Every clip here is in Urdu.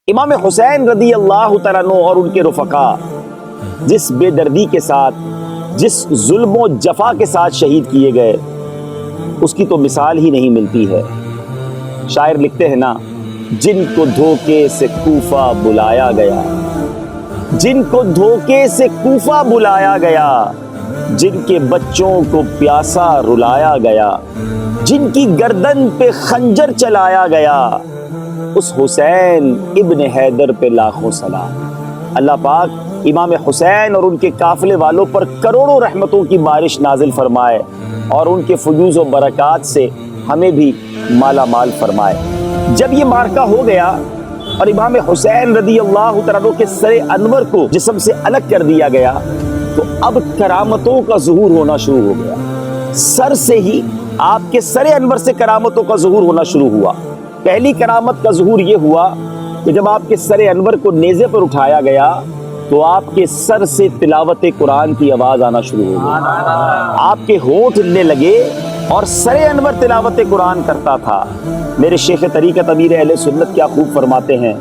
امام حسین رضی اللہ تعالیٰ عنہ اور ان کے رفقا جس بے دردی کے ساتھ، جس ظلم و جفا کے ساتھ شہید کیے گئے، اس کی تو مثال ہی نہیں ملتی ہے۔ شاعر لکھتے ہیں نا، جن کو دھوکے سے کوفہ بلایا گیا، جن کو دھوکے سے کوفہ بلایا گیا، جن کے بچوں کو پیاسا رلایا گیا، جن کی گردن پہ خنجر چلایا گیا، اس حسین ابن حیدر پہ لاکھوں سلام۔ اللہ پاک امام حسین اور ان کے قافلے والوں پر کروڑوں رحمتوں کی بارش نازل فرمائے اور ان کے فیوز و برکات سے ہمیں بھی مالا مال فرمائے۔ جب یہ مارکہ ہو گیا اور امام حسین رضی اللہ تعالیٰ عنہ کے سر انور کو جسم سے الگ کر دیا گیا، تو اب کرامتوں کا ظہور ہونا شروع ہو گیا۔ سر سے ہی، آپ کے سر انور سے کرامتوں کا ظہور ہونا شروع ہوا۔ پہلی کرامت کا ظہور یہ ہوا کہ جب آپ کے سر انور کو نیزے پر اٹھایا گیا تو آپ کے سر سے تلاوت قرآن کی آواز آنا شروع ہو گئی۔ آپ کے ہونٹ ہلنے لگے اور سر انور تلاوت قرآن کرتا تھا۔ میرے شیخ طریقت امیر اہل سنت کیا خوب فرماتے ہیں،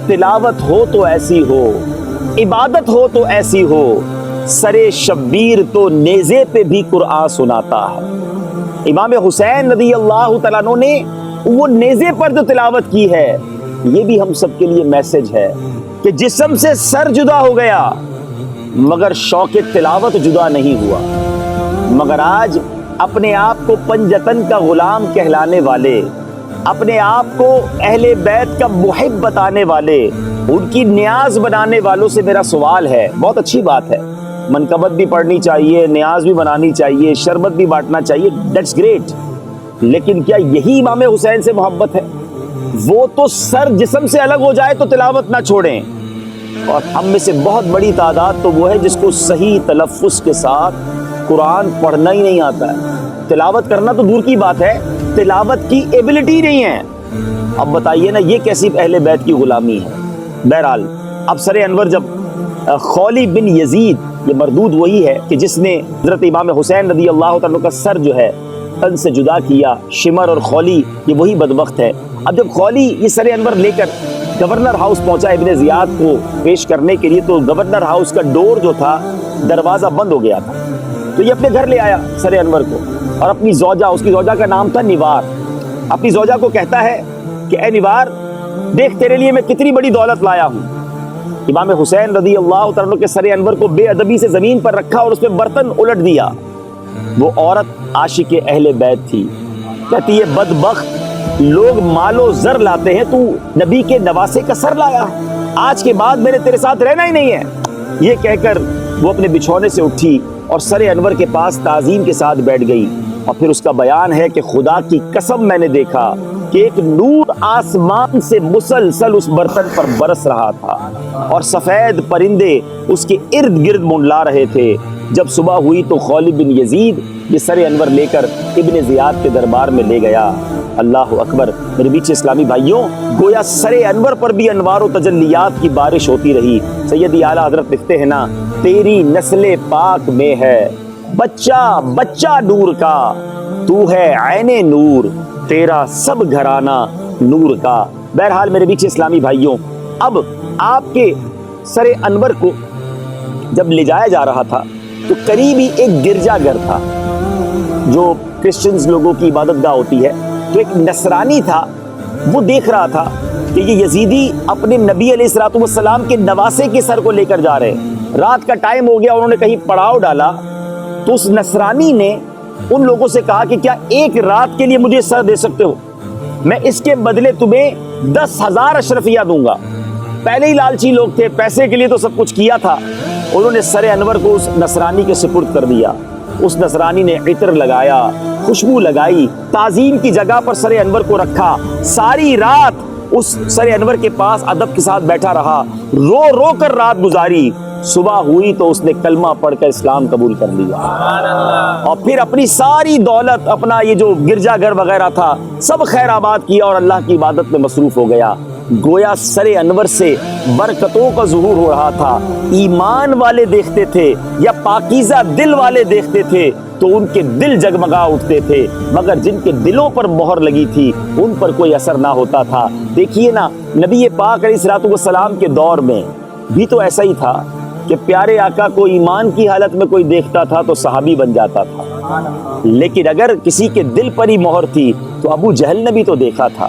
تلاوت ہو تو ایسی ہو، عبادت ہو تو ایسی ہو، سر شبیر تو نیزے پہ بھی قرآن سناتا ہے۔ امام حسین رضی اللہ تعالیٰ عنہ نے وہ نیزے پر جو تلاوت کی ہے، یہ بھی ہم سب کے لیے میسج ہے کہ جسم سے سر جدا ہو گیا مگر شوق تلاوت جدا نہیں ہوا۔ مگر آج اپنے آپ کو پنجتن کا غلام کہلانے والے، اپنے آپ کو اہل بیت کا محب بتانے والے، ان کی نیاز بنانے والوں سے میرا سوال ہے۔ بہت اچھی بات ہے، منقبت بھی پڑھنی چاہیے، نیاز بھی بنانی چاہیے، شربت بھی بانٹنا چاہیے، دیٹس گریٹ، لیکن کیا یہی امام حسین سے محبت ہے؟ وہ تو سر جسم سے الگ ہو جائے تو تلاوت نہ چھوڑیں، اور ہم میں سے بہت بڑی تعداد تو وہ ہے جس کو صحیح تلفظ کے ساتھ قرآن پڑھنا ہی نہیں آتا ہے۔ تلاوت کرنا تو دور کی بات ہے، تلاوت کی ایبلٹی نہیں ہے۔ اب بتائیے نا، یہ کیسی اہل بیت کی غلامی ہے؟ بہرحال اب سر انور جب خولی بن یزید، یہ مردود وہی ہے کہ جس نے حضرت امام حسین رضی اللہ تعالیٰ کا سر جو ہے تن سے جدا کیا، شمر اور خولی یہ وہی بدبخت ہے۔ اب جب خولی یہ سر انور لے کر گورنر ہاؤس پہنچا ابن زیاد کو پیش کرنے کے لیے، تو گورنر ہاؤس کا ڈور جو تھا، دروازہ بند ہو گیا تھا، تو یہ اپنے گھر لے آیا سر انور کو، اور اپنی زوجہ، اس کی زوجہ کا نام تھا نیوار، اپنی زوجہ کو کہتا ہے کہ اے نیوار، دیکھ تیرے لیے میں کتنی بڑی دولت لایا ہوں۔ امام حسین رضی اللہ تعالیٰ کے سر انور کو بے ادبی سے زمین پر رکھا اور اس پہ برتن الٹ دیا۔ وہ عورت عاشق اہل بیت تھی، کہتی ہے بدبخت، لوگ مال و زر لاتے ہیں، تو نبی کے نواسے کا سر لایا، آج کے بعد میرے تیرے ساتھ رہنا ہی نہیں ہے۔ یہ کہہ کر وہ اپنے بچھونے سے اٹھی اور سر انور کے پاس تعظیم کے ساتھ بیٹھ گئی، اور پھر اس کا بیان ہے کہ خدا کی قسم میں نے دیکھا کہ ایک نور آسمان سے مسلسل اس برتن پر برس رہا تھا اور سفید پرندے اس کے ارد گرد منڈلا رہے تھے۔ جب صبح ہوئی تو خولی بن یزید یہ سر انور لے کر ابن زیاد کے دربار میں لے گیا۔ اللہ اکبر، میرے بیچ اسلامی بھائیوں، گویا سر انور پر بھی انوار و تجلیات کی بارش ہوتی رہی۔ سیدی اعلیٰ حضرت لکھتے ہیں نا، تیری نسل پاک میں ہے بچہ بچہ نور کا، تو ہے عین نور، تیرا سب گھرانہ نور کا۔ بہرحال میرے بیچ اسلامی بھائیوں، اب آپ کے سر انور کو جب لے جایا جا رہا تھا تو قریب ہی ایک گرجا گھر تھا جو کرسچنز لوگوں کی عبادت گاہ ہوتی ہے، تو ایک نصرانی تھا، وہ دیکھ رہا تھا کہ یہ یزیدی اپنے نبی علیہ الصلوۃ والسلام کے نواسے کے سر کو لے کر جا رہے ہیں۔ رات کا ٹائم ہو گیا، انہوں نے کہیں پڑاؤ ڈالا، تو اس نصرانی نے ان لوگوں سے کہا کہ کیا ایک رات کے لیے مجھے سر دے سکتے ہو؟ میں اس کے بدلے تمہیں 10,000 اشرفیہ دوں گا۔ پہلے ہی لالچی لوگ تھے، پیسے کے لیے تو سب کچھ کیا تھا۔ انہوں نے سر انور کو اس نصرانی کے سپرد کر دیا۔ اس نصرانی نے عطر لگایا، خوشبو لگائی، تعظیم کی جگہ پر سر انور کو رکھا، ساری رات اس سر انور کے پاس ادب کے ساتھ بیٹھا رہا، رو رو کر رات گزاری۔ صبح ہوئی تو اس نے کلمہ پڑھ کر اسلام قبول کر لیا، اور پھر اپنی ساری دولت، اپنا یہ جو گرجا گھر وغیرہ تھا، سب خیر آباد کیا اور اللہ کی عبادت میں مصروف ہو گیا۔ گویا سر انور سے برکتوں کا ظہور ہو رہا تھا۔ ایمان والے دیکھتے تھے یا پاکیزہ دل والے دیکھتے تھے تو ان کے دل جگمگا اٹھتے تھے، مگر جن کے دلوں پر مہر لگی تھی ان پر کوئی اثر نہ ہوتا تھا۔ دیکھیے نا، نبی پاک علیہ الصلوۃ والسلام کے دور میں بھی تو ایسا ہی تھا کہ پیارے آقا کو ایمان کی حالت میں کوئی دیکھتا تھا تو صحابی بن جاتا تھا، لیکن اگر کسی کے دل پر ہی مہر تھی تو ابو جہل نے بھی تو دیکھا تھا،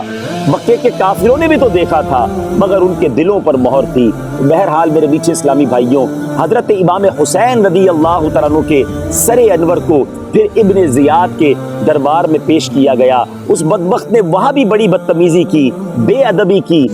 مکے کے کافروں نے بھی تو دیکھا تھا، مگر ان کے دلوں پر مہر تھی۔ بہرحال میرے میٹھے اسلامی بھائیوں، حضرت امام حسین رضی اللہ تعالیٰ عنہ کے سر انور کو پھر ابن زیاد کے دربار میں پیش کیا گیا۔ اس بدبخت نے وہاں بھی بڑی بدتمیزی کی، بے ادبی کی۔